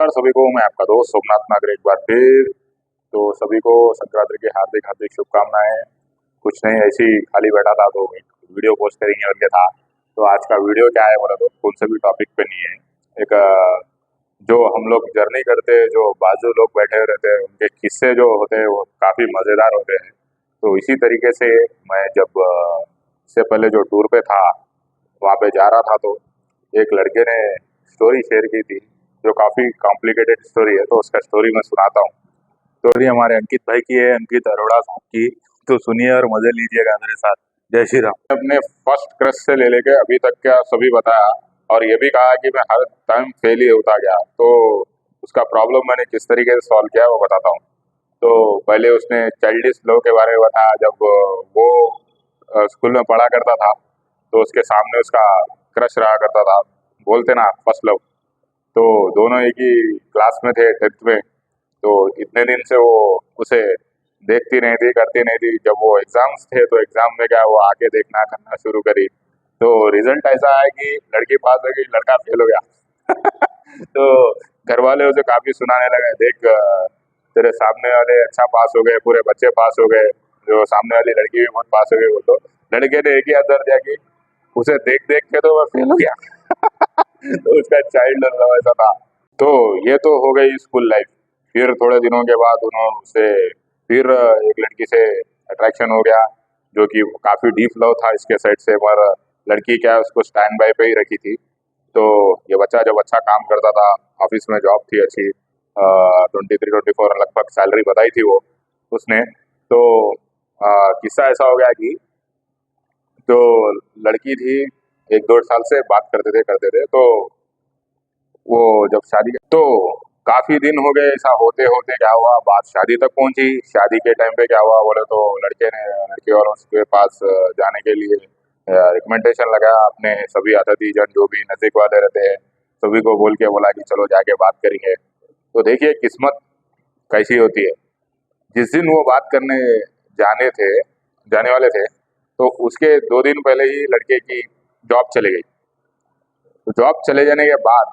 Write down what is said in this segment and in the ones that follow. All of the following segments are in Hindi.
नमस्कार सभी को, मैं आपका दोस्त सोमनाथ नागर एक बार फिर। तो सभी को संक्रांति की हार्दिक हार्दिक शुभकामनाएं। कुछ नहीं, ऐसे ही खाली बैठा था तो एक वीडियो पोस्ट करेंगे और क्या था। तो आज का वीडियो क्या है बोला तो कौन से भी टॉपिक पे नहीं है। एक जो हम लोग जर्नी करते हैं, जो बाजू लोग बैठे रहते हैं, उनके किस्से जो होते हैं वो काफी मजेदार होते हैं। तो इसी तरीके से मैं जब इससे पहले जो टूर पे था वहाँ पे जा रहा था तो एक लड़के ने स्टोरी शेयर की थी जो काफी कॉम्प्लिकेटेड स्टोरी है। तो उसका स्टोरी मैं सुनाता हूँ। स्टोरी हमारे अंकित भाई की है, अंकित अरोड़ा साहब की। तो सुनिए और मजे लीजिएगा मेरे साथ। जय श्री राम। अपने फर्स्ट क्रश से ले लेके अभी तक का सभी बताया और ये भी कहा कि मैं हर टाइम फेल ही होता गया। तो उसका प्रॉब्लम मैंने किस तरीके से सॉल्व किया वो बताता हूँ। तो पहले उसने चाइल्डिश लव के बारे में बताया। जब वो स्कूल में पढ़ा करता था तो उसके सामने उसका क्रश रहा करता था, बोलते ना फर्स्ट लव। तो दोनों एक ही क्लास में थे, 10th में। तो इतने दिन से वो उसे देखती नहीं थी, करती नहीं थी। जब वो एग्जाम्स थे तो एग्जाम में क्या वो आके देखना करना शुरू करी। तो रिजल्ट ऐसा आया कि लड़की पास हो गई, लड़का फेल हो गया। तो घर वाले उसे काफी सुनाने लगे, देख तेरे सामने वाले अच्छा पास हो गए, पूरे बच्चे पास हो गए, जो सामने वाली लड़की भी बहुत पास हो गई। वो तो लड़के ने एक ही आंसर दिया कि उसे देख देख के तो मैं फेल हो गया। तो उसका चाइल्ड लव ऐसा था। तो ये तो हो गई स्कूल लाइफ। फिर थोड़े दिनों के बाद उन्होंने उससे फिर एक लड़की से अट्रैक्शन हो गया, जो कि काफी डीप लव था इसके साइड से। पर लड़की क्या है, उसको स्टैंड बाय पे ही रखी थी। तो ये बच्चा जब अच्छा काम करता था, ऑफिस में जॉब थी अच्छी, 23-24 लगभग सैलरी बताई थी वो उसने। तो किस्सा ऐसा हो गया कि जो लड़की थी, 1-1.5 साल से बात करते थे। तो वो जब शादी तो काफी दिन हो गए, ऐसा होते होते क्या हुआ, बात शादी तक पहुंची। शादी के टाइम पे क्या हुआ बोले तो लड़के ने लड़की वालों के पास जाने के लिए रिकमेंडेशन लगाया। अपने सभी अतिथिजन जो भी नजदीक वाले रहते हैं सभी को बोल के बोला कि चलो जाके बात करेंगे। तो देखिए किस्मत कैसी होती है। जिस दिन वो बात करने जाने वाले थे तो उसके 2 दिन पहले ही लड़के की जॉब चली गई। तो जॉब चले जाने के बाद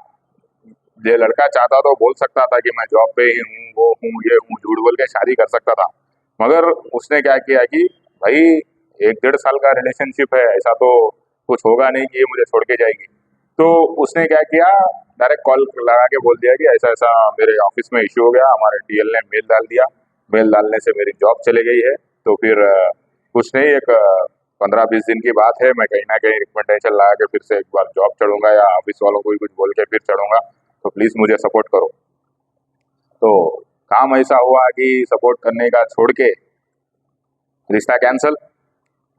ये लड़का चाहता तो बोल सकता था कि मैं जॉब पे ही हूँ, वो हूँ, ये हूँ, झूठ बोल के शादी कर सकता था। मगर उसने क्या किया कि भाई 1-1.5 साल का रिलेशनशिप है, ऐसा तो कुछ होगा नहीं कि ये मुझे छोड़ के जाएगी। तो उसने क्या किया, डायरेक्ट कॉल लगा के बोल दिया कि ऐसा ऐसा मेरे ऑफिस में इश्यू हो गया, हमारे टीएल ने मेल डाल दिया, मेल डालने से मेरी जॉब चली गई है। तो फिर कुछ नहीं, एक 15-20 दिन की बात है, मैं कहीं ना कहीं रिकमेंडेशन लगा के फिर से एक बार जॉब चढ़ूंगा या ऑफिस वालों को ही कुछ बोल के फिर चढ़ूंगा। तो प्लीज मुझे सपोर्ट करो। तो काम ऐसा हुआ कि सपोर्ट करने का छोड़ के रिश्ता कैंसिल।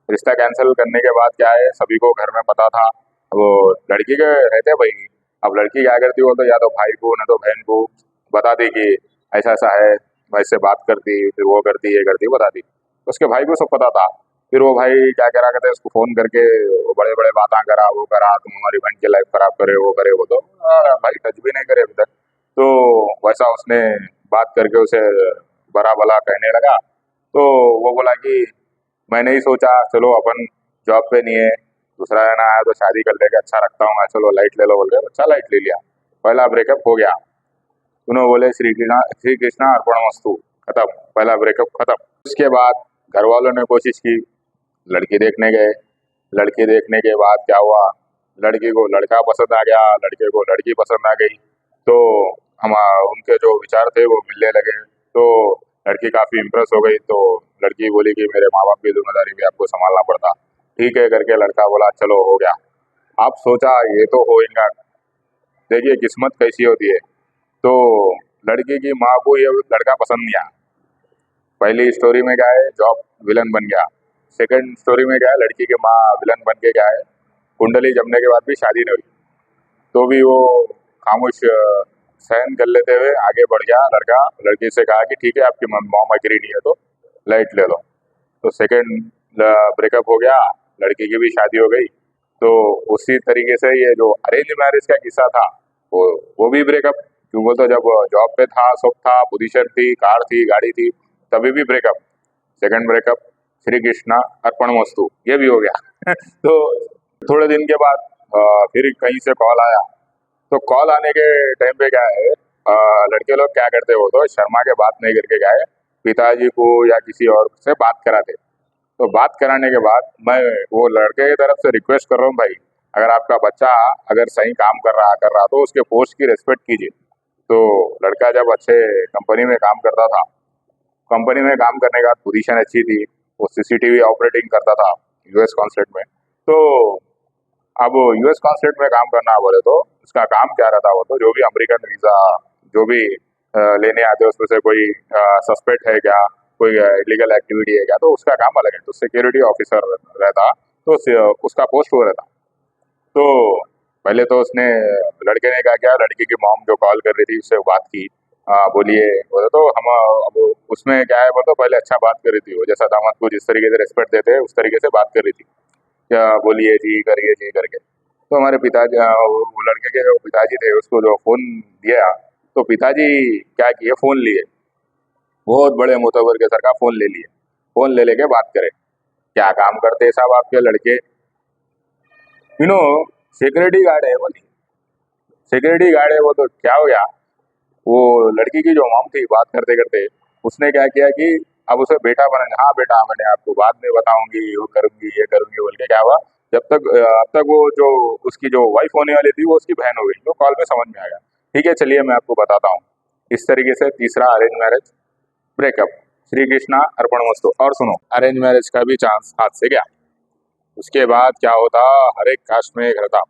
रिश्ता कैंसिल करने के बाद क्या है, सभी को घर में पता था। वो लड़की के रहते भाई। अब लड़की क्या करती हो तो या तो भाई को ना तो बहन को बता दी कि ऐसा ऐसा है, मैं इससे बात करती, फिर वो करती, ये करती, बता दी। उसके भाई को सब पता था। फिर वो भाई क्या करा करते, उसको फोन करके बड़े बड़े बातें करा, वो करा, तुम हमारी बहन की लाइफ खराब करे, वो करे, वो तो भाई टच भी नहीं करे अभी तक। तो वैसा उसने बात करके उसे बड़ा भला कहने लगा। तो वो बोला कि मैंने ही सोचा चलो अपन जॉब पे नहीं है, दूसरा है ना आया तो शादी कर लेके अच्छा रखता हूँ मैं, चलो लाइट ले लो बोल के अच्छा लाइट ले लिया। पहला ब्रेकअप हो गया। उन्होंने बोले श्री कृष्णा अर्पण मस्तु, खत्म, पहला ब्रेकअप खत्म। उसके बाद घर वालों ने कोशिश की, लड़की देखने गए। लड़की देखने के बाद क्या हुआ, लड़की को लड़का पसंद आ गया, लड़के को लड़की पसंद आ गई। तो हम उनके जो विचार थे वो मिलने लगे। तो लड़की काफी इम्प्रेस हो गई। तो लड़की बोली कि मेरे माँ बाप की जिम्मेदारी भी आपको संभालना पड़ता। ठीक है करके लड़का बोला चलो हो गया। आप सोचा ये तो होएगा। देखिए किस्मत कैसी होती है। तो लड़की की माँ को ये लड़का पसंद नहीं आया। पहली स्टोरी में क्या है, जॉब विलन बन गया। सेकंड स्टोरी में क्या है, लड़की की माँ विलन बन के क्या है, कुंडली जमने के बाद भी शादी नहीं हुई। तो भी वो खामोश सहन कर लेते हुए आगे बढ़ गया लड़का। लड़की से कहा कि ठीक है आपकी मॉम एग्री नहीं है तो लाइट ले लो। तो सेकंड ब्रेकअप हो गया, लड़की की भी शादी हो गई। तो उसी तरीके से ये जो अरेंज मैरिज का किस्सा था वो भी ब्रेकअप। क्यों बोलते, जब जॉब पे था, सब था, पोजीशन थी, कार थी, गाड़ी थी, तभी भी breakup. Second breakup, Shri Krishna अर्पण मस्तु, ये भी हो गया। तो थोड़े दिन के बाद फिर कहीं से कॉल आया। तो कॉल आने के टाइम पे क्या है, लड़के लोग क्या करते हो तो शर्मा के बात नहीं करके गए, पिताजी को या किसी और से बात कराते। तो बात कराने के बाद मैं वो लड़के की तरफ से रिक्वेस्ट कर रहा हूँ, भाई अगर आपका बच्चा अगर सही काम कर रहा तो उसके पोस्ट की रिस्पेक्ट कीजिए। तो लड़का जब अच्छे कंपनी में काम करता था, कंपनी में काम करने के बाद पोजीशन अच्छी थी, वो सीसीटीवी ऑपरेटिंग करता था यूएस कॉन्सुलेट में। तो अब यूएस कॉन्सुलेट में काम करना बोले तो उसका काम क्या रहता, वो तो जो भी अमेरिकन वीजा जो भी लेने आते हैं उसमें से कोई सस्पेक्ट है क्या, कोई इलीगल एक्टिविटी है क्या, तो उसका काम अलग है। तो सिक्योरिटी ऑफिसर रहता, तो उसका पोस्ट वो रहता। तो पहले तो उसने लड़के ने क्या किया, लड़की की मॉम जो कॉल कर रही थी उससे बात की, बोलिए बोले तो हम अब उसमें क्या है बोले तो पहले अच्छा बात कर रही थी, वो जैसा दामाद को जिस तरीके से रिस्पेक्ट देते हैं उस तरीके से बात कर रही थी, क्या बोलिए जी करिए जी करके। तो हमारे पिताजी वो लड़के के जो पिताजी थे उसको जो फोन दिया, तो पिताजी क्या किए, फोन लिए, बहुत बड़े मोतबर के सर का फोन ले लिए, फोन ले लेके बात करे क्या काम करते हैं साहब आपके लड़के, यू नो सिक्योरिटी गार्ड है वो, नहीं सिक्योरिटी गार्ड है वो। तो क्या हो गया, वो लड़की की जो मॉम थी बात करते करते उसने क्या किया कि अब उसे बेटा बना, हाँ बेटा मैंने आपको बाद में बताऊंगी, वो करूंगी ये करूंगी बोल के क्या हुआ, जब तक अब तक वो जो उसकी जो वाइफ होने वाली थी वो उसकी बहन हो गई, तो कॉल में समझ में आ गया। ठीक है चलिए मैं आपको बताता हूँ। इस तरीके से तीसरा arrange marriage breakup, Shri Krishna अर्पणमस्तु। और सुनो, अरेंज मैरिज का भी चांस हाथ से गया। उसके बाद क्या होता, हर एक कास्ट में एक रहता,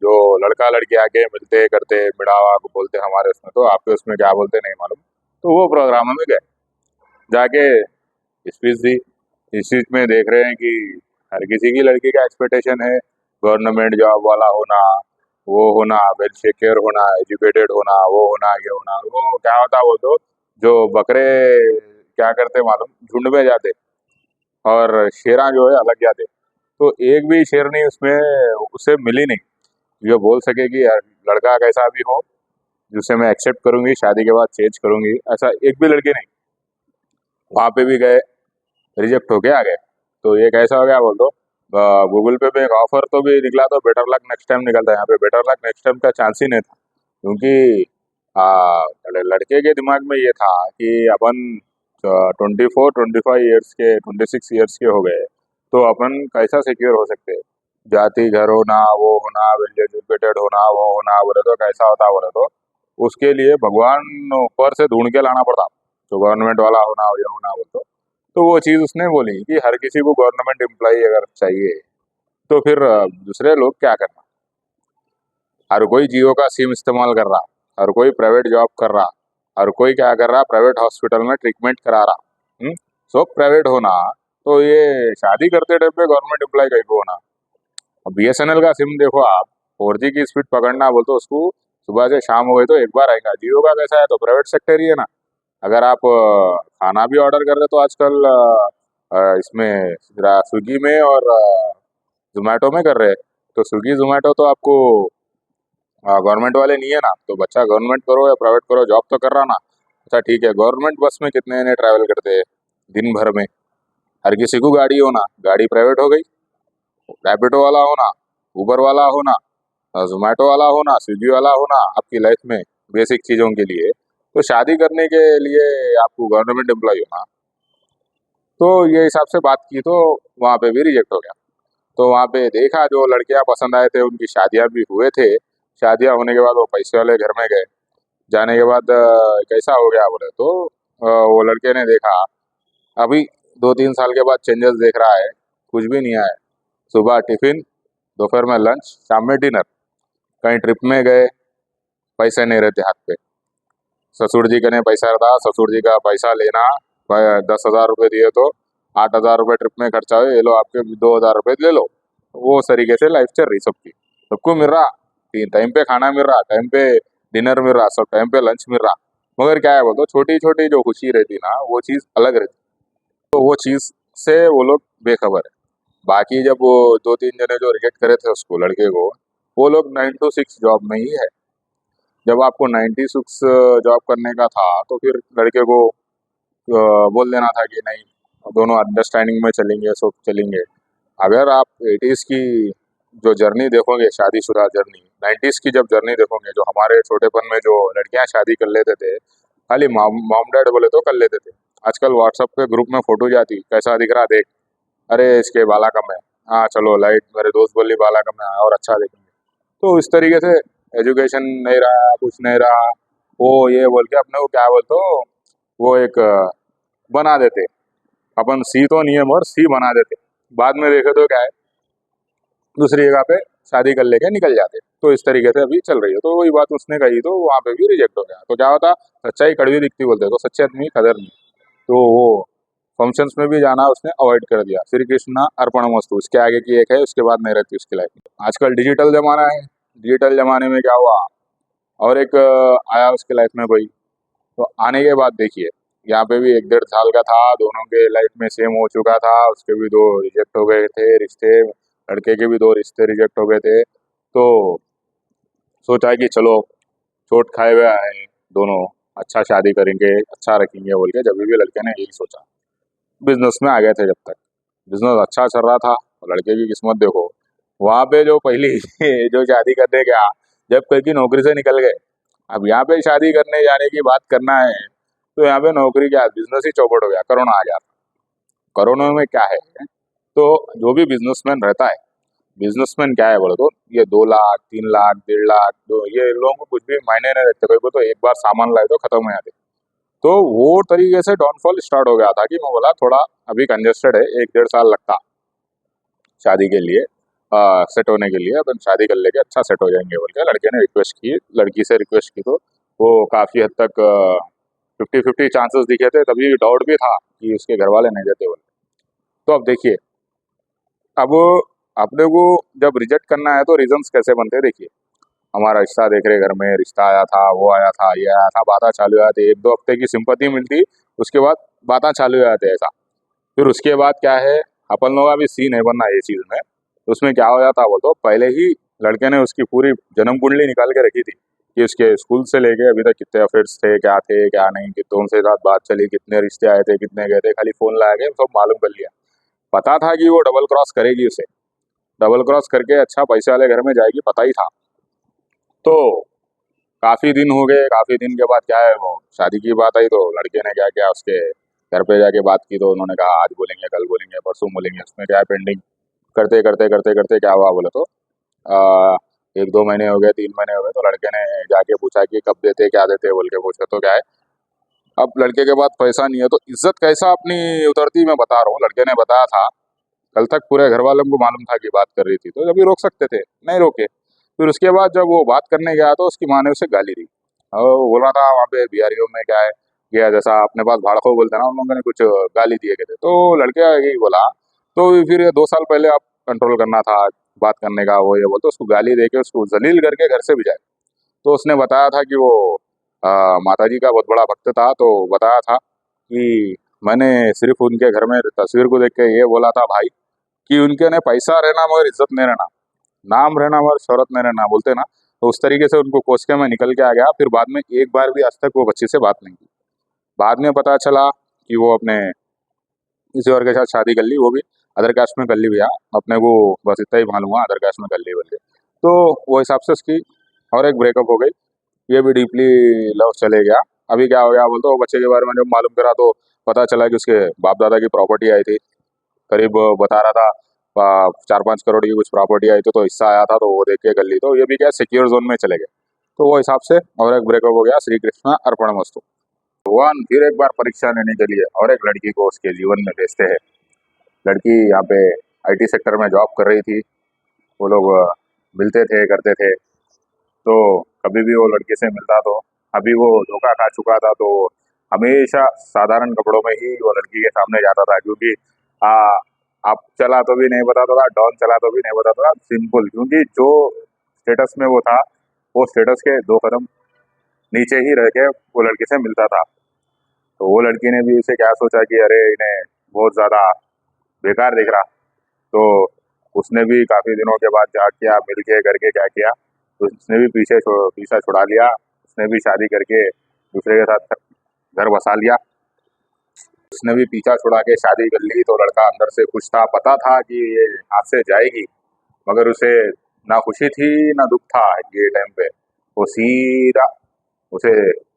जो लड़का लड़की आके मिलते करते मिड़ावा को बोलते हमारे उसमें, तो आपके उसमें क्या बोलते नहीं मालूम। तो वो प्रोग्राम में गए, जाके स्पीच दी। इस चीज में देख रहे हैं कि हर किसी की लड़की का एक्सपेक्टेशन है गवर्नमेंट जॉब वाला होना, वो होना, वेल सिक्योर होना, एजुकेटेड होना, वो होना ये होना। वो क्या होता, वो तो जो बकरे क्या करते मालूम, झुंड में जाते और शेरा जो है अलग जाते। तो एक भी शेरनी उसमें उसे मिली नहीं जो बोल सके कि यार लड़का कैसा भी हो जिसे मैं एक्सेप्ट करूंगी, शादी के बाद चेंज करूंगी, ऐसा एक भी लड़की नहीं। वहां पे भी गए, रिजेक्ट होके आ गए। तो ये कैसा हो गया बोल दो, गूगल पे एक ऑफर तो भी निकला, तो बेटर लक नेक्स्ट टाइम निकलता है, यहाँ पे बेटर लक नेक्स्ट टाइम का चांस ही नहीं था। क्योंकि आ, लड़के के दिमाग में ये था कि अपन 24-25 ईयर्स के, 26 ईयर्स के हो गए, तो अपन कैसा सिक्योर हो सकते हैं, जाति घर होना, वो होना, वेल एजुकेटेड होना, वो होना बोले तो कैसा होता बोले तो उसके लिए भगवान ऊपर से ढूंढ के लाना पड़ता, तो गवर्नमेंट वाला होना ये होना बोल तो वो चीज़ उसने बोली कि हर किसी को गवर्नमेंट एम्प्लॉई अगर चाहिए तो फिर दूसरे लोग क्या करना, हर कोई जियो का सिम इस्तेमाल कर रहा, हर कोई प्राइवेट जॉब कर रहा, हर कोई क्या कर रहा, प्राइवेट हॉस्पिटल में ट्रीटमेंट करा रहा, सब प्राइवेट होना। तो ये शादी करते टाइम पे गवर्नमेंट एम्प्लॉय कहीं को होना। अब बीएसएनएल का सिम देखो आप, 4G की स्पीड पकड़ना बोल तो उसको सुबह से शाम हो गई तो एक बार आएगा। जियो का कैसा है, तो प्राइवेट सेक्टर ही है ना। अगर आप खाना भी ऑर्डर कर रहे हो तो आजकल इसमें स्विगी में और जोमेटो में कर रहे हैं, तो स्विगी जोमेटो तो आपको गवर्नमेंट वाले नहीं है ना, तो बच्चा गवर्नमेंट करो या प्राइवेट करो जॉब तो कर रहा ना। अच्छा ठीक है, गवर्नमेंट बस में कितने ने ट्रैवल करते हैं दिन भर में, हर किसी को गाड़ी होना, गाड़ी प्राइवेट हो गई, रैपिडो वाला होना, उबर वाला होना, जोमेटो वाला होना, स्विगी वाला होना आपकी लाइफ में बेसिक चीज़ों के लिए। तो शादी करने के लिए आपको गवर्नमेंट एम्प्लॉय होना, तो ये हिसाब से बात की तो वहाँ पे भी रिजेक्ट हो गया। तो वहाँ पे देखा जो लड़कियाँ पसंद आए थे उनकी शादियाँ भी हुए थे। शादियाँ होने के बाद वो पैसे वाले घर में गए, जाने के बाद कैसा हो गया बोले तो वो लड़के ने देखा अभी 2-3 साल के बाद चेंजेस देख रहा है, कुछ भी नहीं आया। सुबह टिफिन, दोपहर में लंच, शाम में डिनर। कहीं ट्रिप में गए, पैसे नहीं रहते हाथ पे, ससुर जी का नहीं पैसा रहता, ससुर जी का पैसा लेना, 10,000 रुपये दिए तो 8,000 रुपये ट्रिप में खर्चा हुए, ये लो आपके 2,000 रुपये ले लो। वो तरीके से लाइफ चल रही सबकी, सबको मिल रहा, 3 टाइम पे खाना मिल रहा, टाइम पे डिनर मिल रहा, सब टाइम पे लंच मिल रहा। मगर क्या है बोलते, छोटी छोटी जो खुशी रहती ना वो चीज़ अलग रहती, तो वो चीज़ से वो लोग बेखबर है। बाकी जब वो 2-3 जने जो रिजेक्ट करे थे उसको, लड़के को, वो लोग 9 to 6 जॉब में ही है। जब आपको 96 जॉब करने का था तो फिर लड़के को बोल देना था कि नहीं, दोनों अंडरस्टैंडिंग में चलेंगे, सब चलेंगे। अगर आप 80s की जो जर्नी देखोगे, शादीशुदा जर्नी, 90s की जब जर्नी देखोगे, जो हमारे छोटेपन में जो लड़कियां शादी कर लेते थे, खाली मॉम डैड बोले तो कर लेते थे। आजकल व्हाट्सएप पे ग्रुप में फोटो जाती, कैसा दिख रहा देख, अरे इसके बाला कम है, हाँ चलो लाइट, मेरे दोस्त बोली बाला कम है और अच्छा देखेंगे। तो इस तरीके से एजुकेशन नहीं रहा, कुछ नहीं रहा, वो ये बोल के अपने को क्या बोलते हो, वो एक बना देते, अपन सी तो नहीं है मगर सी बना देते। बाद में देखे तो क्या है, दूसरी जगह पे शादी कर लेके निकल जाते। तो इस तरीके से अभी चल रही है। तो वही बात उसने कही तो वहाँ पे भी रिजेक्ट हो गया। तो क्या होता, सच्चाई कड़वी दिखती बोलते, तो सच्चे आदमी की कदर नहीं। तो वो फंक्शंस में भी जाना उसने अवॉइड कर दिया। श्री कृष्णा अर्पणमस्तु, उसके आगे की एक है, उसके बाद नहीं रहती उसकी लाइफ में। आजकल डिजिटल जमाना है, डिजिटल जमाने में क्या हुआ, और एक आया उसके लाइफ में कोई। तो आने के बाद देखिए, यहाँ पे भी 1 डेढ़ साल का था, दोनों के लाइफ में सेम हो चुका था, उसके भी 2 रिजेक्ट हो गए थे रिश्ते, लड़के के भी 2 रिश्ते रिजेक्ट हो गए थे। तो सोचा कि चलो चोट खाए हुए आए दोनों, अच्छा शादी करेंगे, अच्छा रखेंगे बोल के जब भी लड़के ने यही सोचा। बिजनेस में आ गए थे। जब तक बिजनेस अच्छा चल रहा था, लड़के की किस्मत देखो, वहां पे जो पहली जो शादी करने गया, जब कल की नौकरी से निकल गए, अब यहाँ पे शादी करने जाने की बात करना है, तो यहाँ पे नौकरी क्या, बिजनेस ही चौपट हो गया, कोरोना आ गया। कोरोना में क्या है, तो जो भी बिजनेसमैन रहता है, बिजनेसमैन क्या है बोलो तो, ये 2 लाख 3 लाख 1.5 लाख, तो ये लोगों को कुछ भी मायने नहीं रखते। कोई को तो एक बार सामान लाए तो खत्म हो जाते। तो वो तरीके से डाउनफॉल स्टार्ट हो गया था कि मैं बोला थोड़ा अभी कंजेस्टेड है, 1 डेढ़ साल लगता शादी के लिए, सेट होने के लिए। अपन शादी कर लेके अच्छा सेट हो जाएंगे बोल के लड़के ने रिक्वेस्ट की, लड़की से रिक्वेस्ट की। तो वो काफ़ी हद तक 50-50 चांसेस दिखे थे, तभी डाउट भी था कि उसके घर वाले नहीं देते बोले। तो अब देखिए, अब अपने को जब रिजेक्ट करना है तो रीजंस कैसे बनते हैं देखिए। हमारा रिश्ता देख रहे, घर में रिश्ता आया था, वो आया था, ये आया था, बातें चालू हो जाती, 1-2 हफ्ते की सिंपत्ति मिलती, उसके बाद बातें चालू हो जाते ऐसा। फिर उसके बाद क्या है, अपन लोग अभी सी नहीं बनना ये चीज में। उसमें क्या हो जाता, वो तो पहले ही लड़के ने उसकी पूरी जन्म कुंडली निकाल के रखी थी कि उसके स्कूल से लेके अभी तक कितने अफेयर्स थे क्या नहीं, कितनों से साथ बात चली, कितने रिश्ते आए थे, कितने गए थे, खाली फोन लगा के सब मालूम कर लिया। पता था कि वो डबल क्रॉस करेगी उसे, डबल क्रॉस करके अच्छा पैसे वाले घर में जाएगी, पता ही था। तो काफी दिन हो गए, काफी दिन के बाद क्या है, वो शादी की बात आई तो लड़के ने क्या किया, उसके घर पे जाके बात की। तो उन्होंने कहा आज बोलेंगे, कल बोलेंगे, परसों बोलेंगे। उसमें क्या है, पेंडिंग करते करते करते करते क्या हुआ बोले तो, आ, 1-2 महीने हो गए, 3 महीने हो गए। तो लड़के ने जाके पूछा कि कब देते, क्या देते बोल के पूछे। तो क्या है, अब लड़के के पास पैसा नहीं है तो इज्जत कैसा अपनी उतरती, मैं बता रहा हूँ। लड़के ने बताया था, कल तक पूरे घर वालों को मालूम था कि बात कर रही थी, तो जब भी रोक सकते थे, नहीं रोके। फिर उसके बाद जब वो बात करने गया तो उसकी माँ ने उसे गाली दी, और वो बोला था वहाँ पे बिहारियों में क्या है, ये जैसा अपने पास भाड़खो बोलते हैं ना, उन लोगों ने कुछ गाली दिए गए थे। तो लड़के यही बोला, तो फिर ये 2 साल पहले आप कंट्रोल करना था बात करने का, वो ये बोलते उसको गाली दे के उसको जलील करके घर से भी जाए। तो उसने बताया था कि वो माता जी का बहुत बड़ा भक्त था। तो बताया था कि मैंने सिर्फ उनके घर में तस्वीर को देख के ये बोला था भाई, कि उनके ने पैसा रहना मगर इज्जत नहीं रहना, नाम रहना मगर शोहरत नहीं रहना, बोलते ना। तो उस तरीके से उनको कोस के मैं निकल के आ गया। फिर बाद में एक बार भी आज तक वो बच्ची से बात नहीं की। बाद में पता चला कि वो अपने किसी और के साथ शादी कर ली, वो भी अदर कास्ट में कर ली। भैया अपने को बस इतना ही मालूम हुआ, अदर कास्ट में कर ली बोल के। तो वो हिसाब से उसकी और एक ब्रेकअप हो गई, ये भी डीपली लव चले गया। अभी क्या हो गया बोलते, वो बच्चे के बारे में जब मालूम करा तो पता चला कि उसके बाप दादा की प्रॉपर्टी आई थी, करीब बता रहा था 4-5 करोड़ की कुछ प्रॉपर्टी आई थी, तो हिस्सा आया था, तो वो देख के कर ली। तो ये भी क्या, सिक्योर जोन में चले गए। तो वो हिसाब से और एक ब्रेकअप हो गया। श्री कृष्णा अर्पणमस्तु। भगवान फिर एक बार परीक्षा लेने के लिए और एक लड़की को उसके जीवन में भेजते हैं। लड़की यहाँ पे आईटी सेक्टर में जॉब कर रही थी। वो लोग मिलते थे, करते थे। तो कभी भी वो लड़के से मिलता तो अभी वो धोखा खा चुका था। तो हमेशा साधारण कपड़ों में ही वो लड़की के सामने जाता था, क्योंकि आ, आप चला तो भी नहीं बताता था, डॉन चला तो भी नहीं बताता था, सिंपल। क्योंकि जो स्टेटस में वो था, वो स्टेटस के 2 कदम नीचे ही रह के वो लड़के से मिलता था। तो वो लड़की ने भी उसे क्या सोचा कि अरे इन्हें बहुत ज्यादा बेकार दिख रहा। तो उसने भी काफी दिनों के बाद क्या किया, मिल के करके क्या किया, उसने भी पीछा छुड़ा लिया। उसने भी शादी करके दूसरे के साथ घर बसा लिया। उसने भी पीछा छुड़ा के शादी कर ली। तो लड़का अंदर से खुश था, पता था कि ये हाथ से जाएगी, मगर उसे ना खुशी थी ना दुख था ये टाइम पे। वो सीधा उसे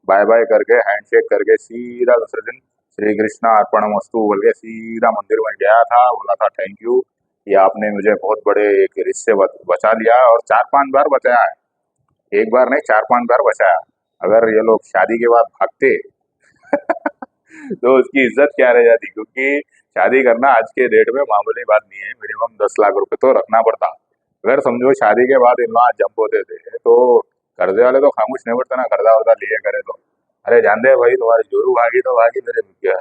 बाय बाय करके हैंडशेक करके सीधा दूसरे दिन श्री कृष्णा अर्पणमस्तु बोल के सीधा मंदिर में गया था, बोला था थैंक यू कि आपने मुझे बहुत बड़े एक रिस्क से बचा लिया, और 4-5 बार बचाया है, एक बार नहीं 4-5 बार बचाया। अगर ये लोग शादी के बाद भागते तो उसकी इज्जत क्या रह जाती, क्योंकि शादी करना आज के डेट में मामूली बात नहीं है, मिनिमम 10 लाख रुपए तो रखना पड़ता। अगर समझो शादी के बाद इन लोग जंप होते थे तो कर्जे वाले तो खामोश नहीं पड़ते ना, कर्जा वर्जा लिए करे तो अरे जान दे भाई तुम्हारी जोरू भागी तो भागी, मेरे क्या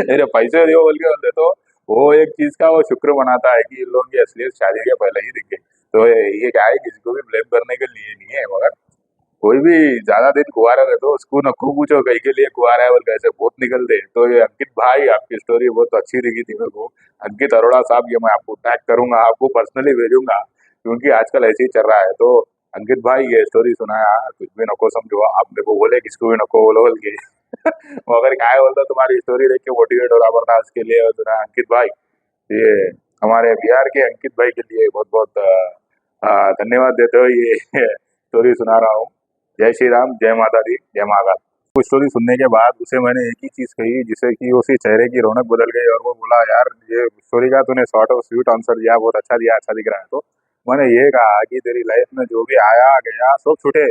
मेरे पैसे दियो बोल के तो वो एक चीज का वो शुक्र मनाता है कि इन लोगों की असलियत शादी के पहले ही दिख गई। तो ये क्या है, किसी को भी ब्लेम करने के लिए नहीं है, मगर कोई भी ज्यादा दिन कुआरा रहे तो उसको नको पूछो कहीं के लिए कुआरा है, बोल कैसे बहुत निकलते हैं। तो ये अंकित भाई आपकी स्टोरी बहुत अच्छी दिखी थी मेरे को। अंकित अरोड़ा साहब, ये मैं आपको टैग करूंगा, आपको पर्सनली भेजूंगा, क्योंकि आजकल ऐसे ही चल रहा है। तो अंकित भाई ये स्टोरी सुनाया, कुछ भी नको समझो, आप मेरे को बोले किसको भी नको बोलो बोल के मगर क्या है बोलता, तुम्हारी स्टोरी देख के मोटिवेट हो रहा पड़ता उसके लिए। और सुना अंकित भाई, ये हमारे बिहार के अंकित भाई के लिए बहुत बहुत धन्यवाद देते हो, ये स्टोरी सुना रहा हूँ। जय श्री राम, जय माता दी, जय महाकाल। कुछ स्टोरी सुनने के बाद उसे मैंने एक ही चीज कही जिससे कि उसके चेहरे की रौनक बदल गई, और वो बोला यार ये स्टोरी का तूने शॉर्ट और स्वीट आंसर दिया, बहुत अच्छा दिया, अच्छा दिख रहा है। तो मैंने ये कहा कि तेरी लाइफ में जो भी आया गया सब छूटे,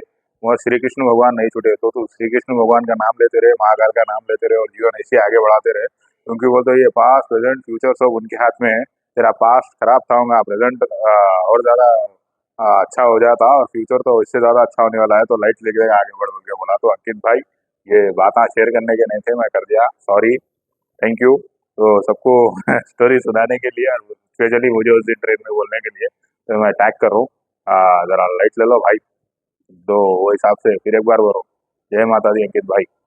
मगर श्री कृष्ण भगवान नहीं छूटे। तो तू श्री कृष्ण भगवान का नाम लेते रहे, महाकाल का नाम लेते रहे, और जीवन ऐसे आगे बढ़ाते रहे, क्योंकि वो तो ये पास्ट प्रेजेंट फ्यूचर सब उनके हाथ में है। तेरा पास्ट खराब था होगा, प्रेजेंट और ज्यादा अच्छा हो जाता, और फ्यूचर तो इससे ज्यादा अच्छा होने वाला है, तो लाइट लेके आगे बढ़ के बोला। तो अंकित भाई ये बात शेयर करने के नहीं थे, मैं कर दिया, सॉरी, थैंक यू। तो सबको स्टोरी सुनाने के लिए, और स्पेशली मुझे उस दिन ट्रेन में बोलने के लिए, तो मैं टैग कर रहा हूँ। जरा लाइट ले लो भाई, तो वो हिसाब से फिर एक बार बोलो, जय माता दी अंकित भाई।